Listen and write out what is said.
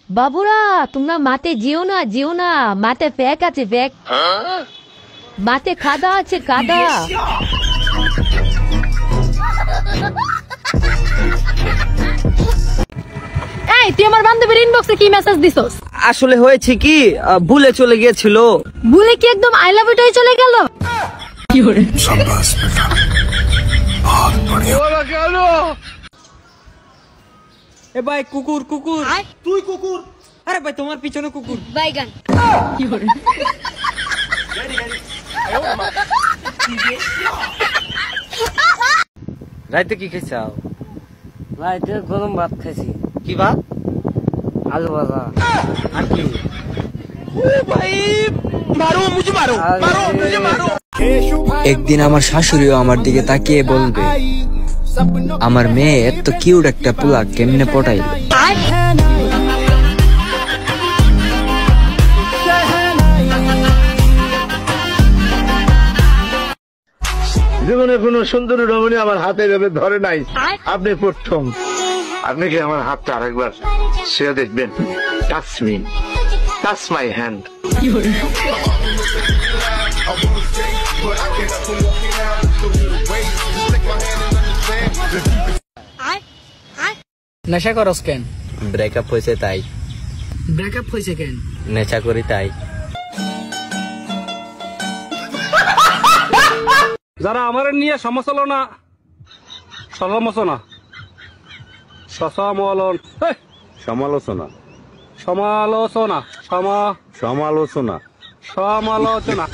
বাবুরা তোমরা মাঠে যেও না মাঠে ফ্যাক আছে ফ্যাক মাঠে কাদা আছে কাদা এই তুই আমার বান্ধবীর ইনবক্সে কি মেসেজ দিছস? আসলে হয়েছে কি ভুলে চলে গিয়েছিল। ভুলে কি একদম আই লাভ ইউটাই চলে গেল? কি হরে शाबाश बेटा बहुत बढ़िया এ ভাই কুকুর কুকুর তুই কুকুর আরে ভাই তোমার পিছনে কুকুর বাইগান কি হরে রাইতে কি খাইছাও? রাইতে গরম ভাত খাইছি। কি ভাত? আলু ভাজা। আর কি? ভাই মারো মুঝে মারো মারো মুঝে মারো। একদিন আমার শাশুড়িও আমার দিকে তাকিয়ে বলবে, আমার মেয়ে এত কিউট একটা পোলা কেমনে পটাইল। জীবনে কোনো সুন্দর রমণী আমার হাতে ভেবে ধরে নাই, আপনি প্রথম। আপনি কি আমার হাতটা আরেকবার ছুঁয়ে দেখবেন? Touch me, touch my hand. নেশা করস কেন? ব্রেকআপ হয়েছে তাই। ব্রেকআপ হয়েছে কেন? নেশা করি তাই। যারা আমার নিয়ে সমালোচনা সমালোচনা সমালোচনা